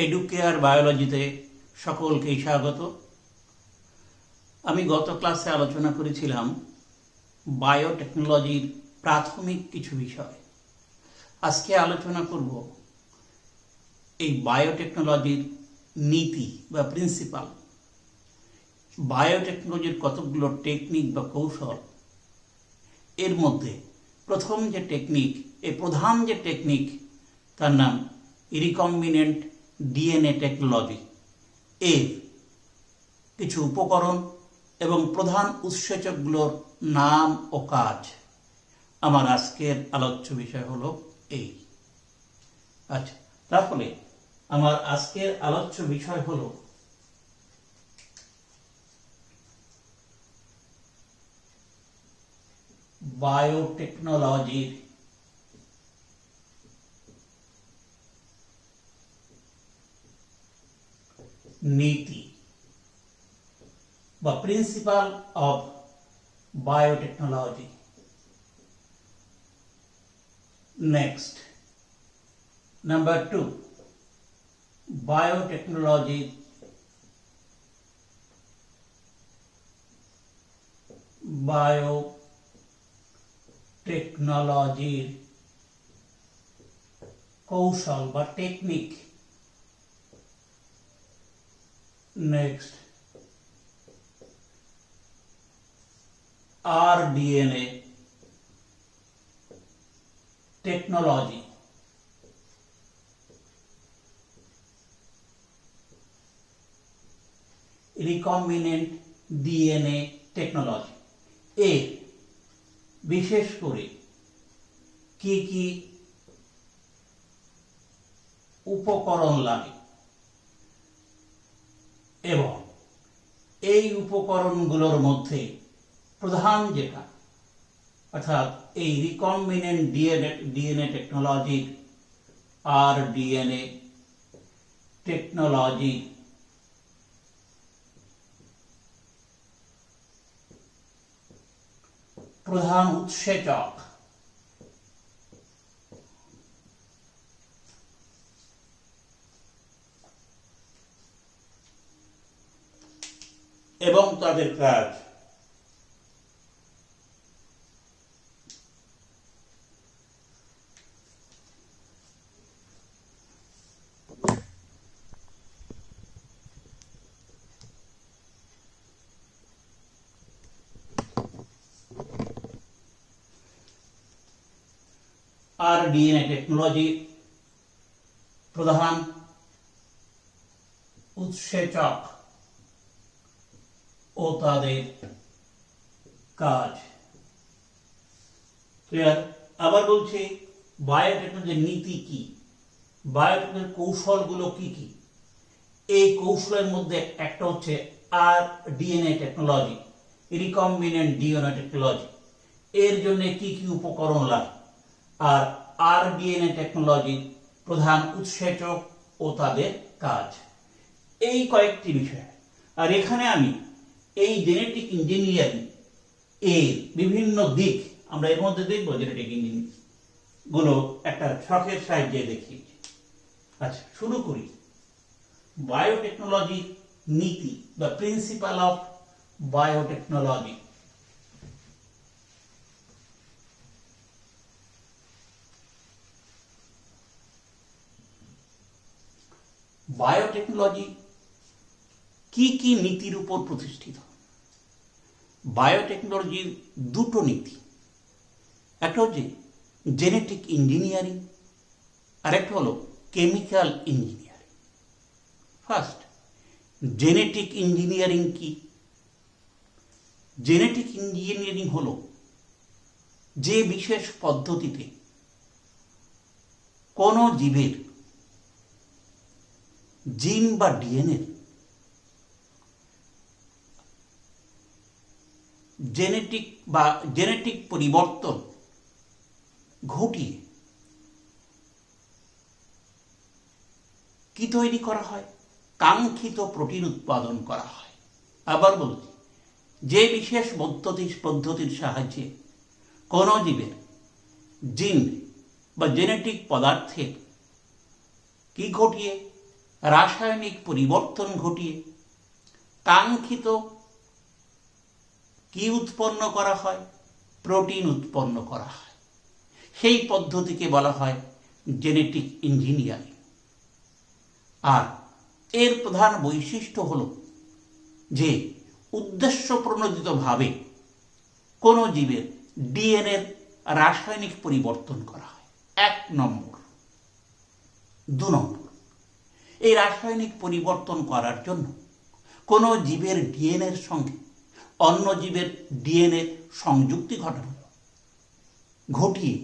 Educare বায়োলজিতে সকলকেই স্বাগত। আমি গত ক্লাসে আলোচনা করেছিলাম বায়োটেকনোলজির প্রাথমিক কিছু বিষয়। আজকে আলোচনা করব এই বায়োটেকনোলজির নীতি বা প্রিন্সিপাল, বায়োটেকনোলজির কতগুলো টেকনিক বা কৌশল। এর মধ্যে প্রথম যে টেকনিক, প্রধান যে টেকনিক, তার নাম রিকম্বিনেন্ট ডিএনএ টেকনোলজি। এর কিছু উপকরণ এবং প্রধান উৎসেচকগুলোর নাম ও কাজ আমার আজকের আলোচ্য বিষয় হলো এই। আচ্ছা, তাহলে আমার আজকের আলোচ্য বিষয় হলো বায়োটেকনোলজির নীতি বা principal of biotechnology. Next, number 2, বায়োটেকনোলজির কৌশল বা technique. Next, RDNA technology. Recombinant DNA technology. এর বিশেষ করে কি কি উপকরণ লাগে এবং এই উপকরণগুলোর মধ্যে প্রধান যেটা, অর্থাৎ এই recombinant DNA technology, RDNA technology প্রধান উৎসেচক এবং তাদের কাজ। আরডিএনএ টেকনোলজি প্রধান উৎসেচক ও তাদের কাজ। ক্লিয়ার? আবার বলছি, বায়োটেকনোলজির নীতি কি, বায়োটেকনোলজির কৌশলগুলো কি কি। এই কৌশলের মধ্যে একটা হচ্ছে RDNA technology, recombinant DNA technology. এর জন্য কি কি উপকরণ লাগে, আর আরডিএনএ টেকনোলজির প্রধান উৎসেচক ও তাদের কাজ। এই কয়েকটি বিষয়। আর এখানে আমি এই জেনেটিক ইঞ্জিনিয়ারিং এর বিভিন্ন দিক আমরা এর মধ্যে দেখব। জেনেটিক ইঞ্জিনিয়ারিং গুলো একটা ছকের সাহায্যে দেখিয়েছি। আচ্ছা, শুরু করি। বায়োটেকনোলজির নীতি বা প্রিন্সিপাল অফ বায়োটেকনোলজি। বায়োটেকনোলজি কি কি নীতির উপর প্রতিষ্ঠিত? বায়োটেকনোলজির দুটো নীতি, একটা হচ্ছে জেনেটিক ইঞ্জিনিয়ারিং আর একটা হলো chemical engineering. First, genetic engineering কি? জেনেটিক ইঞ্জিনিয়ারিং হলো যে বিশেষ পদ্ধতিতে কোনো জীবের জিন বা ডিএনএ জেনেটিক পরিবর্তন ঘটিয়ে কি তৈরি করা হয়? কাঙ্ক্ষিত প্রোটিন উৎপাদন করা হয়। আবার বলছি, যে বিশেষ পদ্ধতির সাহায্যে কোনো জীবের জিন বা জেনেটিক পদার্থের কি ঘটিয়ে রাসায়নিক পরিবর্তন ঘটিয়ে কাঙ্ক্ষিত কি উৎপন্ন করা হয়? প্রোটিন উৎপন্ন করা হয়। সেই পদ্ধতিকে বলা হয় জেনেটিক ইঞ্জিনিয়ারিং। আর এর প্রধান বৈশিষ্ট্য হল যে উদ্দেশ্য প্রণোদিতভাবে কোনো জীবের ডিএনএর রাসায়নিক পরিবর্তন করা হয়, 1 নম্বর। 2 নম্বর, এই রাসায়নিক পরিবর্তন করার জন্য কোনো জীবের ডিএনএর সঙ্গে অন্য জীবের ডিএনএ সংযুক্তি ঘটিয়ে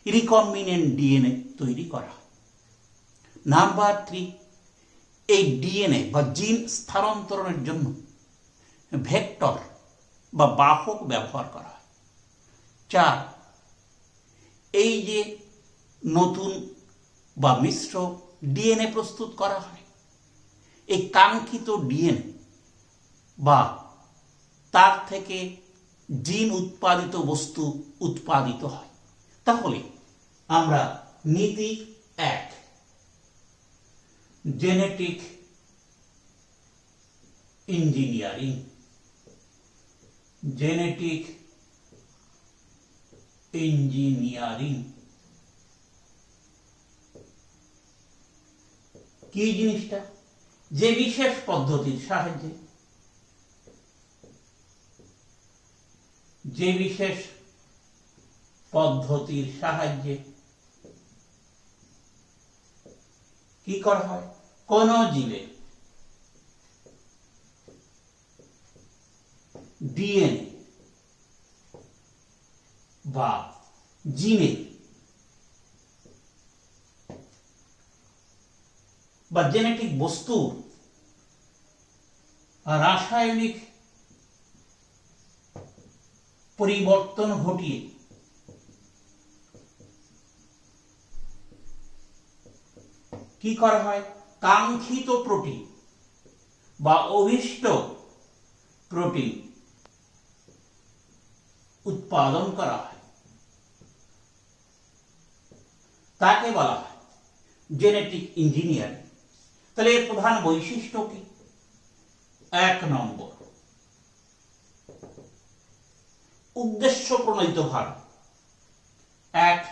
রিকম্বিনেন্ট ডিএনএ তৈরি করা হয়। নাম্বার 3, এই ডিএনএ বা জিন স্থানান্তরণের জন্য ভেক্টর বা বাহক ব্যবহার করা হয়। 4, এই যে নতুন বা মিশ্র ডিএনএ প্রস্তুত করা হয়, এই কাঙ্ক্ষিত ডিএনএ বা তার থেকে জিন উৎপাদিত বস্তু উৎপাদিত হয়। তাহলে আমরা নীতি 1, জেনেটিক ইঞ্জিনিয়ারিং, জেনেটিক ইঞ্জিনিয়ারিং কি জিনিসটা? যে বিশেষ পদ্ধতির সাহায্যে, যে বিশেষ পদ্ধতির সাহায্যে কি করা হয়? কোন জীবের ডিএনএ বা জিনের বা জেনেটিক বস্তুর রাসায়নিক পরিবর্তন ঘটিয়ে কি করা হয়? কাঙ্ক্ষিত প্রোটিন বা অভীষ্ট প্রোটিন উৎপাদন করা হয়, তাকে বলা হয় জেনেটিক ইঞ্জিনিয়ারিং। তাহলে এর প্রধান বৈশিষ্ট্য কি? 1 নম্বর, উদ্দেশ্য প্রণোদিতভাবে, 1,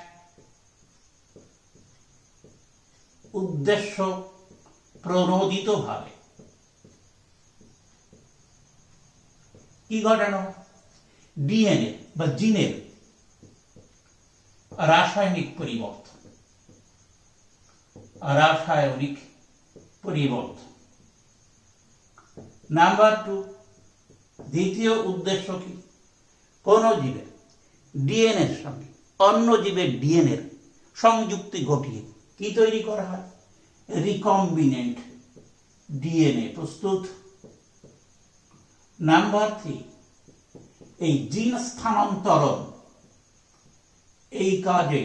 উদ্দেশ্য প্রণোদিতভাবে কি ঘটানো? ডিএনএ বা জিনের রাসায়নিক পরিবর্তন, রাসায়নিক পরিবর্তন। নাম্বার 2, দ্বিতীয় উদ্দেশ্য কি? কোন জীবের ডিএনএর সঙ্গে অন্য জীবের ডিএনএর সংযুক্তি ঘটিয়ে কি তৈরি করা হয়? রিকম্বিনেন্ট ডিএনএ প্রস্তুত। নাম্বার 3, এই জিন স্থানান্তরণ, এই কাজে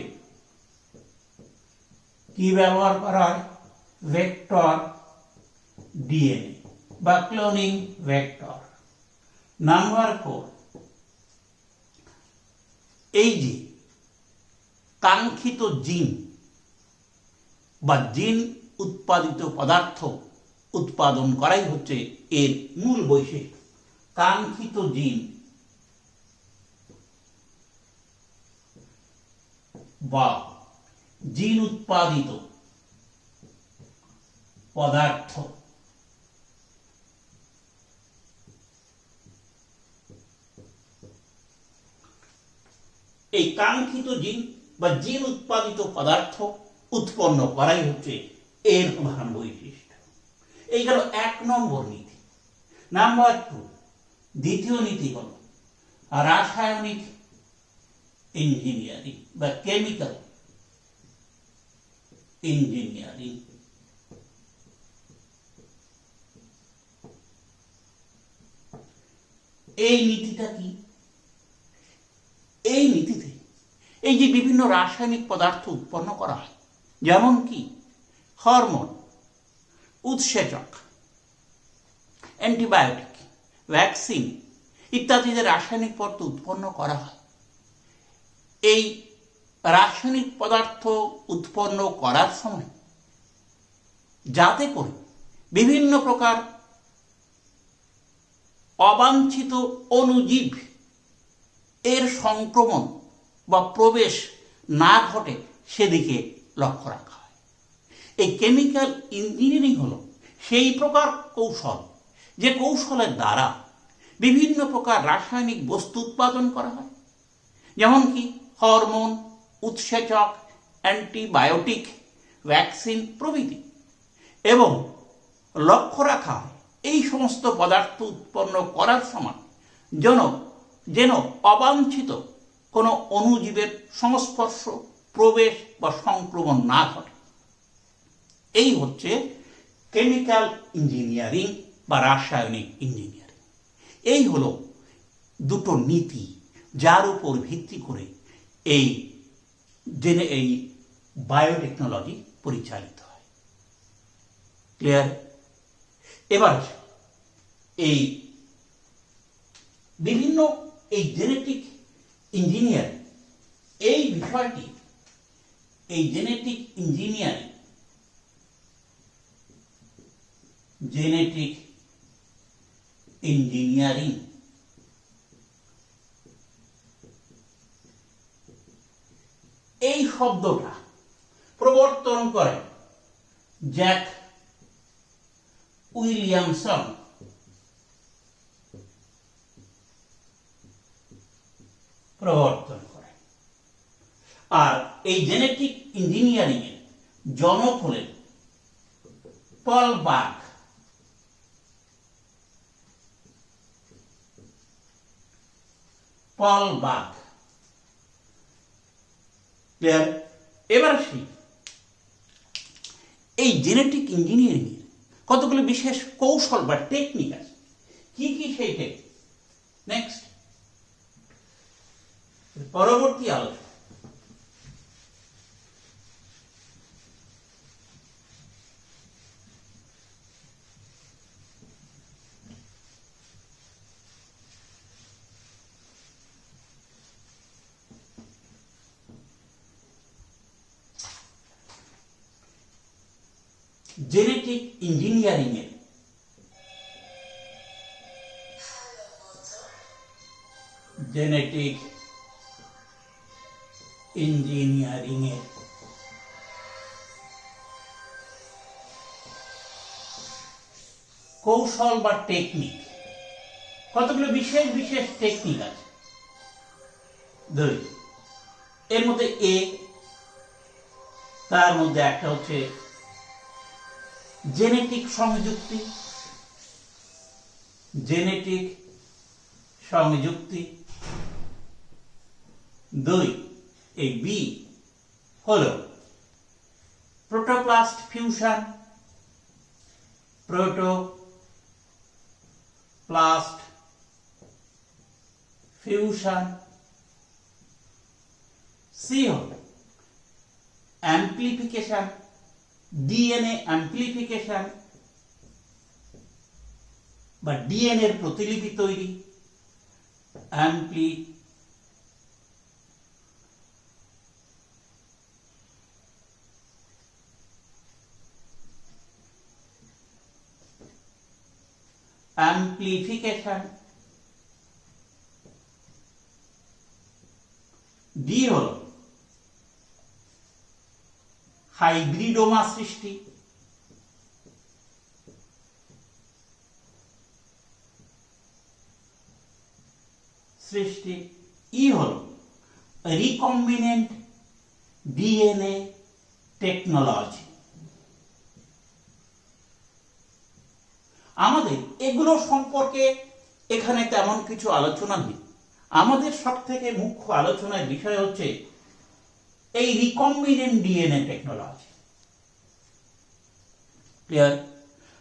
কি ব্যবহার করা হয়? ভেক্টর ডিএনএ বা ক্লোনিং ভেক্টর। নাম্বার 4, এই যে কাঙ্ক্ষিত জিন বা জিন উৎপাদিত পদার্থ উৎপাদন করাই হচ্ছে এর মূল বৈশিষ্ট্য। কাঙ্ক্ষিত জিন বা জিন উৎপাদিত পদার্থ এই কাঙ্ক্ষিত জিন বা জিন উৎপাদিত পদার্থ উৎপন্ন করাই হচ্ছে এর প্রধান বৈশিষ্ট্য। এই গেল 1 নম্বর নীতি। নাম্বার 2, দ্বিতীয় নীতি হল রাসায়নিক ইঞ্জিনিয়ারিং বা কেমিক্যাল ইঞ্জিনিয়ারিং। এই নীতিটা কি? এই নীতিতে এই যে বিভিন্ন রাসায়নিক পদার্থ উৎপন্ন করা হয়, যেমন কি হরমোন, উৎসেচক, অ্যান্টিবায়োটিক, ভ্যাকসিন ইত্যাদি যে রাসায়নিক পদার্থ উৎপন্ন করা হয়, এই রাসায়নিক পদার্থ উৎপন্ন করার সময় যাতে করে বিভিন্ন প্রকার অবাঞ্ছিত অণুজীব এর সংক্রমণ বা প্রবেশ না ঘটে সেদিকে লক্ষ্য রাখা হয়। এই কেমিক্যাল ইঞ্জিনিয়ারিং হলো সেই প্রকার কৌশল যে কৌশলের দ্বারা বিভিন্ন প্রকার রাসায়নিক বস্তু উৎপাদন করা হয়, যেমন কি হরমোন, উৎসেচক, অ্যান্টিবায়োটিক, ভ্যাকসিন প্রভৃতি, এবং লক্ষ্য রাখা হয় এই সমস্ত পদার্থ উৎপন্ন করার সময় যেন অবাঞ্ছিত কোনো অণুজীবের সংস্পর্শ, প্রবেশ বা সংক্রমণ না ঘটে। এই হচ্ছে কেমিক্যাল ইঞ্জিনিয়ারিং বা রাসায়নিক ইঞ্জিনিয়ারিং। এই হলো দুটো নীতি যার উপর ভিত্তি করে এই বায়োটেকনোলজি পরিচালিত হয়। ক্লিয়ার? এবার এই বিভিন্ন এই জেনেটিক ইঞ্জিনিয়ারিং এই বিষয়টি, এই জেনেটিক ইঞ্জিনিয়ারিং এই শব্দটা প্রবর্তন করেন জ্যাক উইলিয়ামসন। প্রবর্তন করেন। আর এই জেনেটিক ইঞ্জিনিয়ারিং এর জনক হলেন পল বাক। এবার আসি এই জেনেটিক ইঞ্জিনিয়ারিং এর কতগুলো বিশেষ কৌশল বা টেকনিক আছে। কি কি সেই টেকনিক? নেক্সট পরবর্তী আলোচনা। জেনেটিক ইঞ্জিনিয়ারিং এর কৌশল বা টেকনিক, কতগুলো বিশেষ বিশেষ টেকনিক আছে। এর মধ্যে তার মধ্যে একটা হচ্ছে জেনেটিক সংযুক্তি। এই বি হলো প্রোটোপ্লাস্ট ফিউশন। সি হলো অ্যাম্প্লিফিকেশন, ডিএনএ অ্যাম্প্লিফিকেশন বা ডিএনএ এর প্রতিলিপি তৈরি, অ্যাম্প্লিফিকেশন। ডি হলো হাইব্রিডোমা সৃষ্টি। ই হলো রিকম্বিনেন্ট ডিএনএ টেকনোলজি। আমাদের এগুলো সম্পর্কে এখানে তেমন কিছু আলোচনা নেই। আমাদের সবথেকে মুখ্য আলোচনার বিষয় হচ্ছে এই রিকম্বিনেন্ট ডিএনএ টেকনোলজি। ক্লিয়ার?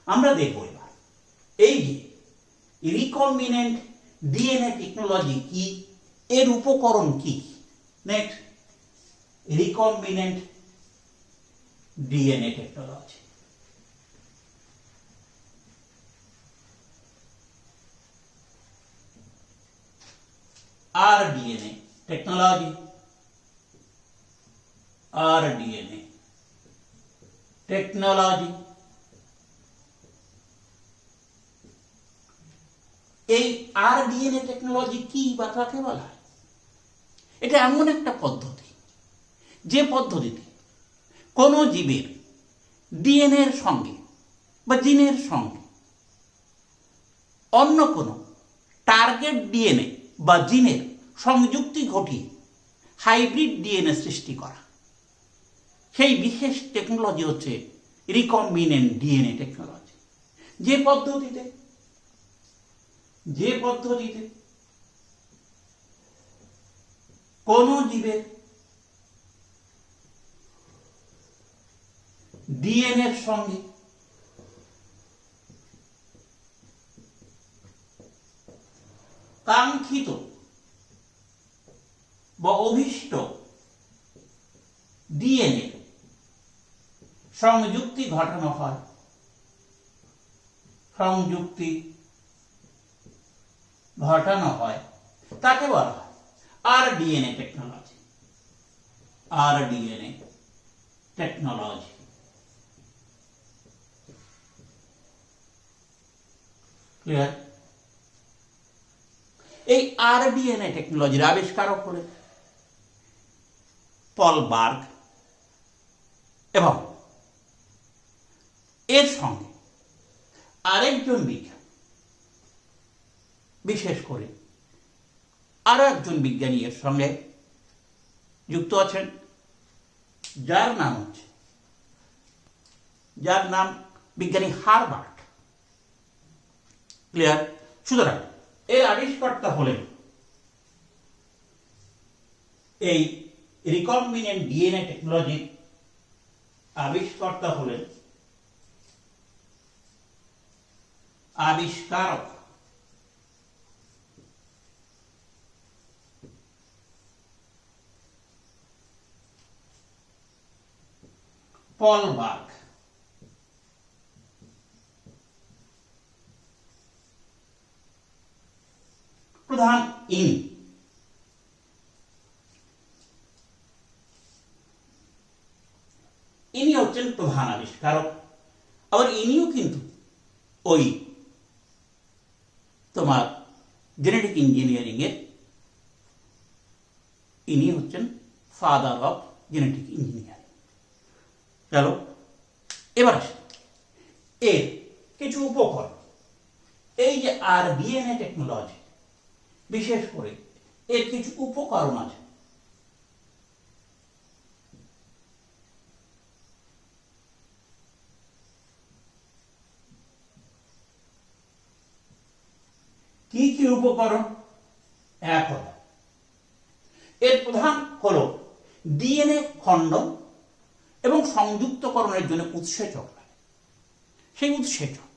আমরা দেখব এবার এই যে রিকম্বিনেন্ট ডিএনএ টেকনোলজি কি, এর উপকরণ কি। Next recombinant DNA technology. rDNA technology, এই আরডিএনএ টেকনোলজি কি বা কাকে বলা হয়? এটা এমন একটা পদ্ধতি যে পদ্ধতিতে কোনো জীবের ডিএনএ এর সঙ্গে বা জিনের সঙ্গে অন্য কোনো টার্গেট ডিএনএ বা জিনের সংযুক্তি ঘটিয়ে হাইব্রিড ডিএনএ সৃষ্টি করা, সেই বিশেষ টেকনোলজি হচ্ছে রিকম্বিনেন্ট ডিএনএ টেকনোলজি। যে পদ্ধতিতে কোন জীবের ডিএনএ এর সঙ্গে কাঙ্ক্ষিত বা অভীষ্ট ডিএনএ সংযুক্তি ঘটানো হয়, তাকে বলা হয় আরডিএনএ টেকনোলজি। ক্লিয়ার? এই আরডিএনএ টেকনোলজির আবিষ্কারক হলেন পল বার্গ এবং এর সঙ্গে আরেকজন বিজ্ঞানী, বিশেষ করে আরো একজন বিজ্ঞানী এর সঙ্গে যুক্ত আছেন, যার নাম বিজ্ঞানী হারবার্ট। ক্লিয়ার? সুতরাং এর আবিষ্কর্তা হলেন, এই রিকম্বিনেন্ট ডিএনএ টেকনোলজির আবিষ্কর্তা হলেন আবিষ্কারক পল বার্গ। প্রধান ইনি হচ্ছেন প্রধান আবিষ্কারক। আবার ইনিও কিন্তু ওই তোমার জেনেটিক ইঞ্জিনিয়ারিং এর ইনি হচ্ছেন ফাদার অফ জেনেটিক ইঞ্জিনিয়ারিং। চলো এবার আসি এর কিছু উপকরণ। এই যে আরডিএনএ টেকনোলজি, বিশেষ করে এর কিছু উপকরণ আছে। কি কি উপকরণ? এক হলো, এর প্রধান হলো ডিএনএ খণ্ড এবং সংযুক্তকরণের জন্য উৎসেচক লাগে। সেই উৎসেচক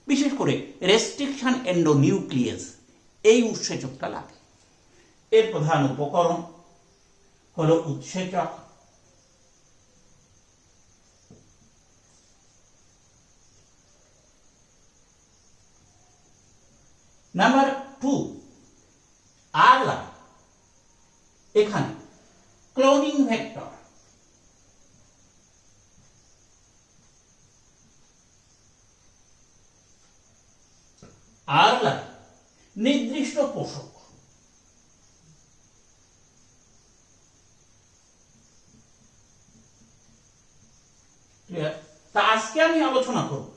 বিশেষ করে রেস্ট্রিকশন এন্ডোনিউক্লিয়াস, এই উৎসেচকটা লাগে। এর প্রধান উপকরণ হলো উৎসেচক। নাম্বার 2, আর লাগে এখানে ক্লোনিং ভেক্টর। আর লাগে নির্দিষ্ট পোষক। তা আজকে আমি আলোচনা করব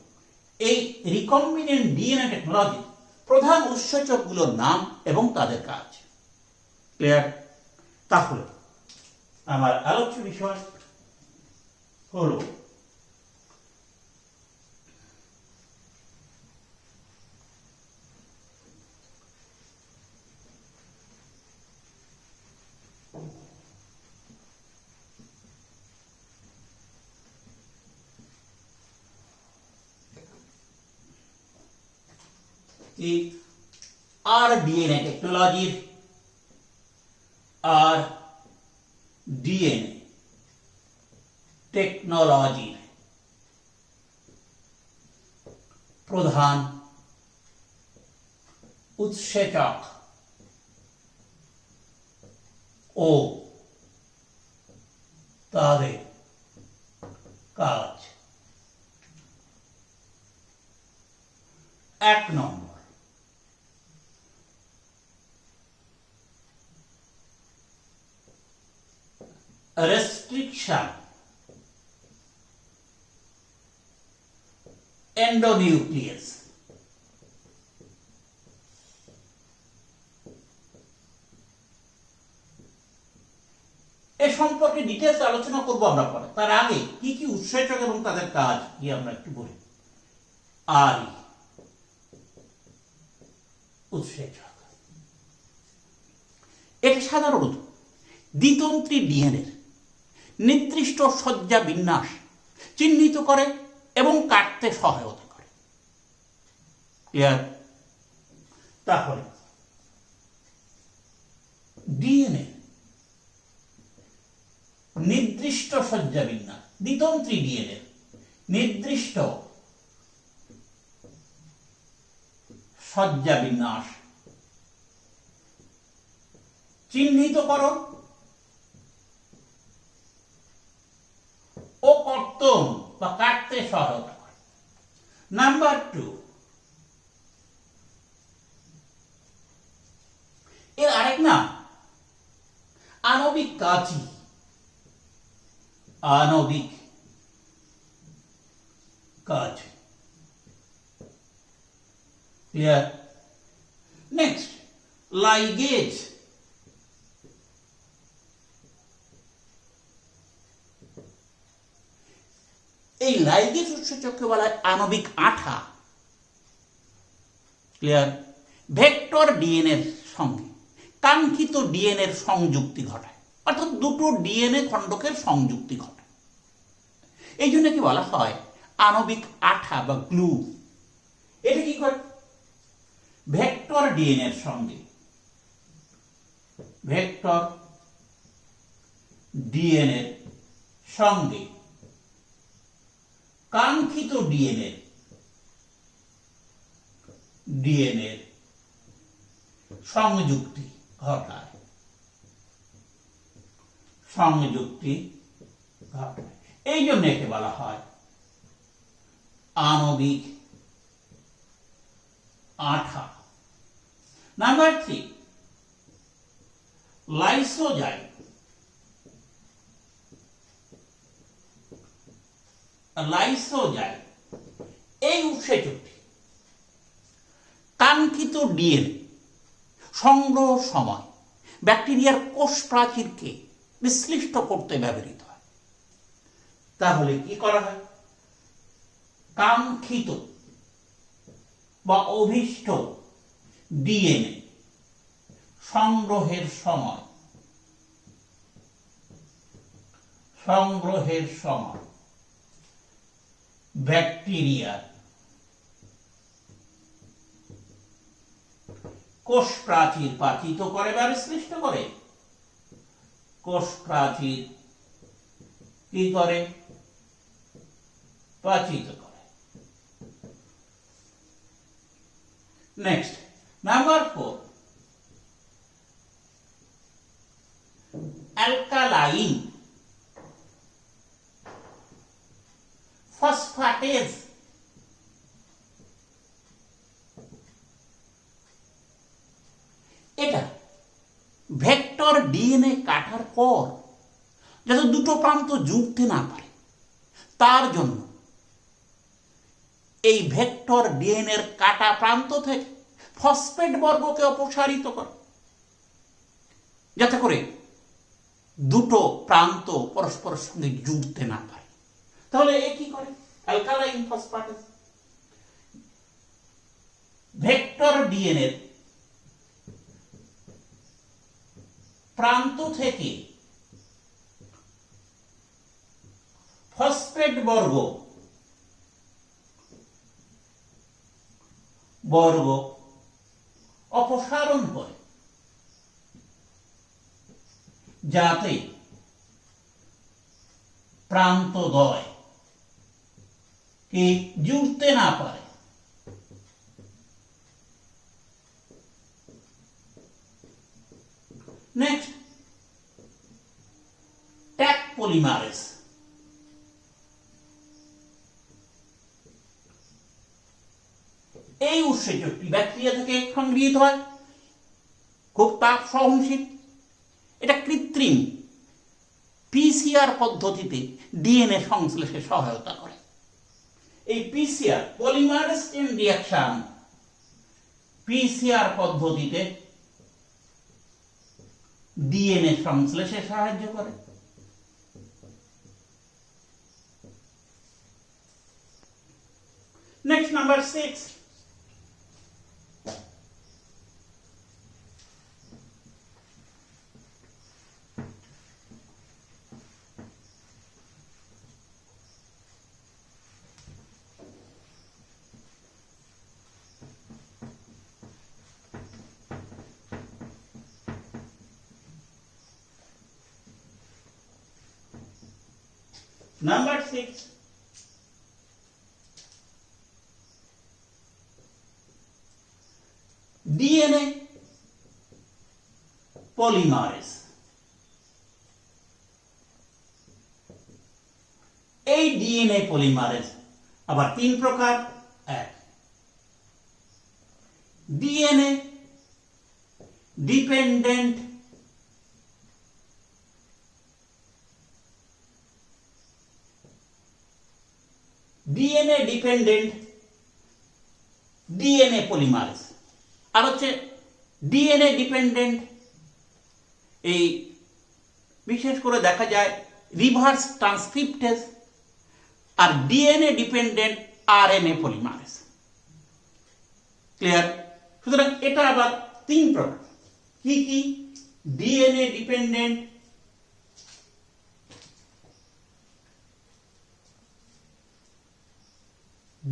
এই রিকম্বিনেন্ট ডিএনএ টেকনোলজি প্রধান উৎসেচকগুলোর নাম এবং তাদের কাজ। ক্লিয়ার? তাহলে আমার আলোচ্য বিষয় হলো আরডিএনএ টেকনোলজির প্রধান উৎসেচক ও তাদের কাজ। 1 নম্বর, restriction endonuclease। এ সম্পর্কে ডিটেলস আলোচনা করব আমরা পরে। তার আগে কি কি উৎসেচক এবং তাদের কাজ কি আমরা একটু বলি। আর উৎসেচক এটা সাধারণত দ্বিতন্ত্রী ডিএনএর নির্দিষ্ট সজ্জা বিন্যাস চিহ্নিত করে এবং কাটতে সহায়তা করে। ক্লিয়ার? তাহলে ডিএনএ নির্দিষ্ট সজ্জা বিন্যাস, দ্বিতন্ত্রী ডিএনএ নির্দিষ্ট সজ্জা বিন্যাস চিহ্নিতকরণ ও কর্তন বা কাটতে সহায়তা করে। নাম্বার 2, এর আরেক নাম আণবিক কাঁচি। আণবিক কাঁচি। ক্লিয়ার? Next, ligase. এই লাইগেজ উৎসেচককে বলা হয় আণবিক আঠা। ক্লিয়ার? ভেক্টর ডিএনএর সঙ্গে কাঙ্ক্ষিত ডিএনএর সংযুক্তি ঘটায়, অর্থাৎ দুটো ডিএনএ খণ্ডকের সংযুক্তি ঘটায়। এই জন্য কি বলা হয় আণবিক আঠা বা গ্লু। এটা কি করে? ভেক্টর ডিএনএর সঙ্গে, ভেক্টর ডিএনএর সঙ্গে কাঙ্ক্ষিত ডিএনএর সংযুক্তি ঘটায়, সংযুক্তি ঘটায়। এই জন্য একে বলা হয় আণবিক আঠা। Number 3, lysozyme. লাইসোজাইম এই উৎসেচকটি কাঙ্ক্ষিত ডিএনএ সংগ্রহ সময় ব্যাকটেরিয়ার কোষ প্রাচীরকে বিশ্লিষ্ট করতে ব্যবহৃত হয়। তাহলে কি করা হয়? কাঙ্ক্ষিত বা অভীষ্ট ডিএনএ সংগ্রহের সময় ব্যাকটেরিয়ার কোষ প্রাচীর পাচিত করে বা বিশ্লিষ্ট করে। কোষ প্রাচীর কি করে? পাচিত করে। Next, number 4, alkaline phosphatase. এটা ভেক্টর ডিএনএ কাটার পর যাতে দুটো প্রান্ত জুড়তে না পারে তার জন্য এই ভেক্টর ডিএনএর কাটা প্রান্ত থেকে ফসফেট বর্গকে অপসারিত করে, যাতে করে দুটো প্রান্ত পরস্পরের সঙ্গে জুড়তে না পারে। তাহলে এ কি করে? অ্যালকালাইন ফসফাটেজ ভেক্টর ডিএনএর প্রান্ত থেকে ফসফেট বর্গ অপসারণ করে, যাতে প্রান্তদ্বয় কে জুড়তে না পারে। Next, tag polymerase. এই উৎসেচকটি ব্যাকটেরিয়া থেকে সংগৃহীত হয়, খুব তাপ সহনশীল। এটা কৃত্রিম পিসিআর পদ্ধতিতে ডিএনএ সংশ্লেষে সহায়তা করে। এই PCR polymerase chain reaction PCR পদ্ধতিতে ডিএনএ সংশ্লেষে সাহায্য করে। Next number 6, number 6, DNA polymerase. এই ডিএনএ পলিমারেজ আবার 3 প্রকার। এক, ডিএনএ ডিপেন্ডেন্ট ডিএনএ পলিমারেজ, আর হচ্ছে ডিএনএ ডিপেন্ডেন্ট, এই বিশেষ করে দেখা যায় রিভার্স ট্রান্সক্রিপ্টেজ, আর DNA dependent RNA polymerase. Clear? সুতরাং এটা আবার 3 প্রকার। কি কি? ডিএনএ ডিপেন্ডেন্ট,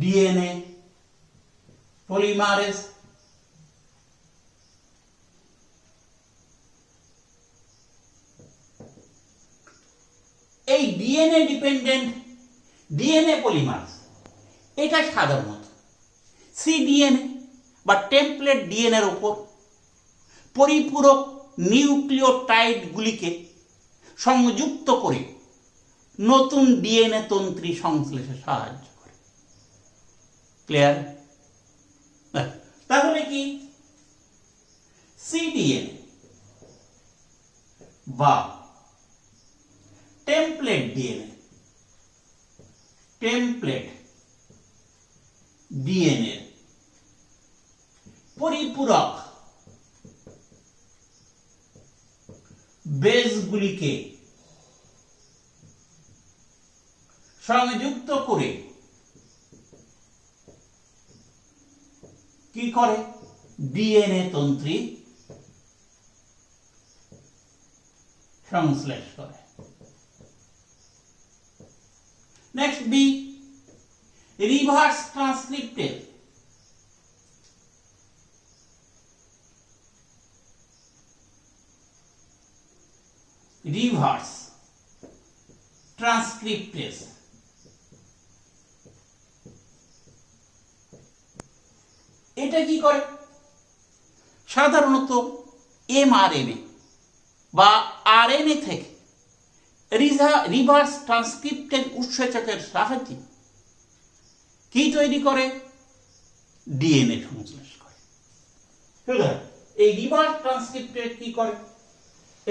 ডিএনএ পলিমারেজ, এই ডিএনএ ডিপেন্ডেন্ট ডিএনএ পলিমারেজ এটা সাধারণত সিডিএনএ বা টেমপ্লেট ডিএনএর উপর পরিপূরক নিউক্লিওটাইডগুলিকে সংযুক্ত করে নতুন ডিএনএ তন্ত্রী সংশ্লেষে সাহায্য করে। ক্লিয়ার? তাহলে কি সিডিএনএ বা টেমপ্লেট ডিএনএ পরিপূরক বেসগুলিকে সংযুক্ত করে কি করে? ডিএনএ তন্ত্রী সংশ্লেষ করে। Next B, reverse transcriptase. Reverse transcriptase এটা কি করে? সাধারণত এমআরএনএ বা আরএনএ থেকে রিভার্স ট্রান্সক্রিপ্টেজ উৎসেচকের সাহায্যে কি তৈরি করে? ডিএনএ সংশ্লেষ করে। এই রিভার্স ট্রান্সক্রিপ্টেজ কি করে?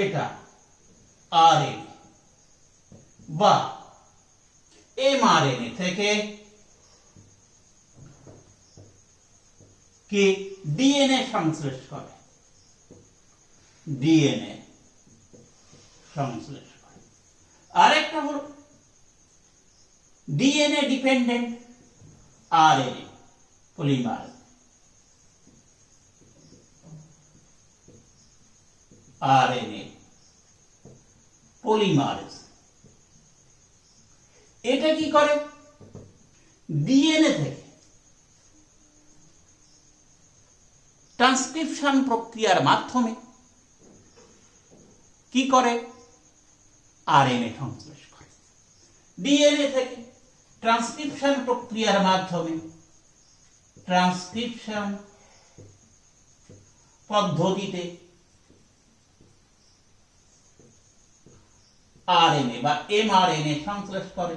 এটা আরএনএ বা এমআরএনএ থেকে কি ডিএনএ সংশ্লেষ করে, ডিএনএ সংশ্লেষ করে। আরেকটা হলো DNA dependent RNA polymerase, RNA polymerase এটা কি করে? ডিএনএ থেকে ট্রান্সক্রিপশন প্রক্রিয়ার মাধ্যমে কি করে? আরএনএ সংশ্লেষ করে। ডিএনএ থেকে ট্রান্সক্রিপশন প্রক্রিয়ার মাধ্যমে ট্রান্সক্রিপশন পদ্ধতিতে আরএনএ বা এমআরএনএ সংশ্লেষ করে।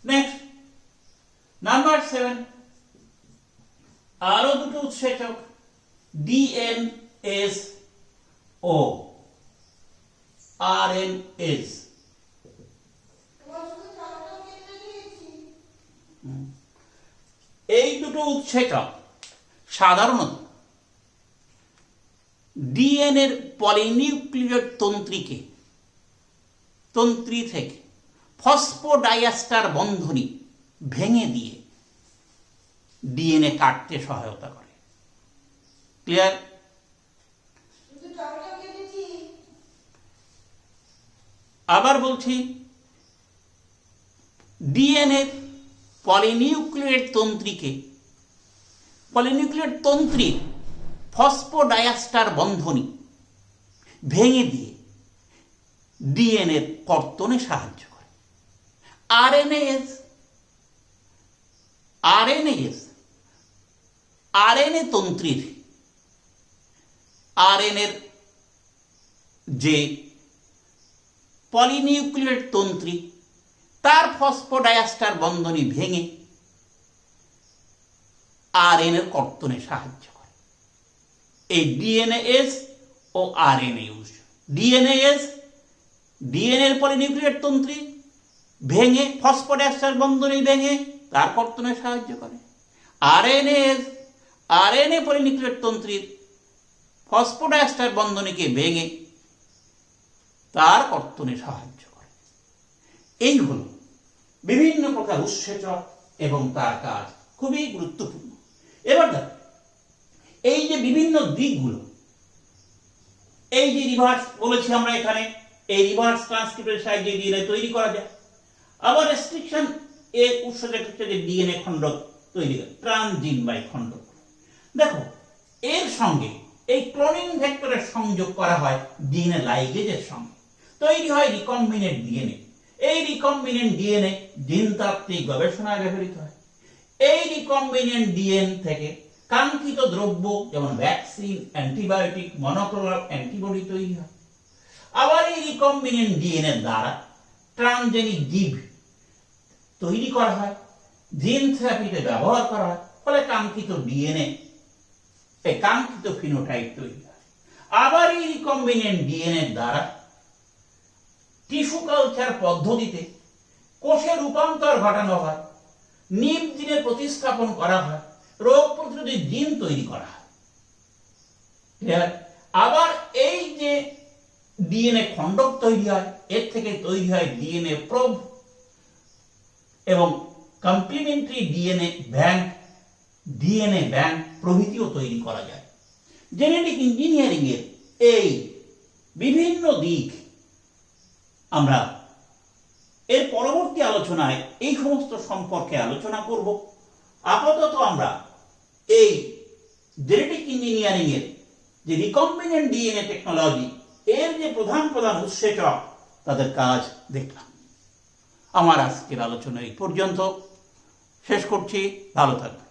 নেক্সট নাম্বার 7, আরো দুটো উৎসেচক ডিএনএস ও RNase। এই দুটো উৎসেচক সাধারণত ডিএনএর পলিনিউক্লিয়েট তন্ত্রী থেকে ফসফোডাইএস্টার বন্ধনী ভেঙে দিয়ে ডিএনএ কাটতে সহায়তা করে। ক্লিয়ার? আবার বলছি, ডিএনএ পলিনিউক্লিয়েট তন্ত্রীর ফসফোডাইএস্টার বন্ধনী ভেঙে দিয়ে ডিএনএ কর্তনে সাহায্য করে। আরএনএ তন্ত্রীর আরএনএর যে পলিনিউক্লিয়েট তন্ত্রী তার ফসফোডাইএস্টার বন্ধনী ভেঙে আরএনএর কর্তনে সাহায্য করে। এই ডিএনএস ও আরএনএস, ডিএনএর পলিনিউক্লিয়েট তন্ত্রী ভেঙে ফসফোডাইএস্টার বন্ধনী ভেঙে তার কর্তনে সাহায্য করে। আরএনএ পলিনিউক্লিয়েট তন্ত্রীর ফসফোডাইএস্টার বন্ধনীকে ভেঙে তার কর্তনে সাহায্য করে। এই হল বিভিন্ন প্রকার উৎসেচক এবং তার কাজ, খুবই গুরুত্বপূর্ণ। এবার দেখো, এই যে বিভিন্ন দিকগুলো, এই যে রিভার্স বলেছি আমরা এখানে, এই রিভার্স ট্রান্সক্রিপ্টের সাহায্যে ডিএনএ তৈরি করা যায়। আবার রেস্ট্রিকশন এর উৎসেচক হচ্ছে যে ডিএনএ খণ্ডক তৈরি করে, ট্রানজিন বাই খণ্ডক। দেখো, এর সঙ্গে এই ক্লোনিং ভেক্টরের সংযোগ করা হয় ডিএনএ লাইগেজের সঙ্গে, তৈরি হয় রিকম্বিনেন্ট ডিএনএ। এই রিকম্বিনেন্ট ডিএনএ জিনতাত্ত্বিক গবেষণায় ব্যবহৃত হয়। এই রিকম্বিনেন্ট ডিএনএ থেকে কাঙ্ক্ষিত দ্রব্য যেমন ভ্যাকসিন, অ্যান্টিবায়োটিক, মনোক্লোনাল অ্যান্টিবডি তৈরি হয়। আবার এই রিকম্বিনেন্ট ডিএনএ দ্বারা ট্রান্সজেনিক জীব তৈরি করা হয়, জিন থেরাপিতে ব্যবহার করা হয়, ফলে কাঙ্ক্ষিত ডিএনএ, কাঙ্ক্ষিত ফিনোটাইপ তৈরি হয়। আবার এই রিকম্বিনেন্ট ডিএনএ দ্বারা টিস্যু কালচার পদ্ধতিতে কোষে রূপান্তর ঘটানো হয়, নিপ জিনের প্রতিস্থাপন করা হয়, রোগ প্রতিরোধী জিন তৈরি করা হয়। আবার এই যে ডিএনএ খণ্ডক তৈরি হয়, এর থেকে তৈরি হয় ডিএনএ প্রোব এবং কমপ্লিমেন্টারি ডিএনএ ব্যাংক প্রভৃতিও তৈরি করা যায়। জেনেটিক ইঞ্জিনিয়ারিং এর এই বিভিন্ন দিক আমরা এর পরবর্তী আলোচনায় এই সমস্ত সম্পর্কে আলোচনা করব। আপাতত আমরা এই জেনেটিক ইঞ্জিনিয়ারিং এর যে রিকম্বিনেন্ট ডিএনএ টেকনোলজি, এর যে প্রধান উৎসেচক, তাদের কাজ দেখলাম। আমার আজকের আলোচনা এই পর্যন্ত শেষ করছি। ভালো থাকবেন।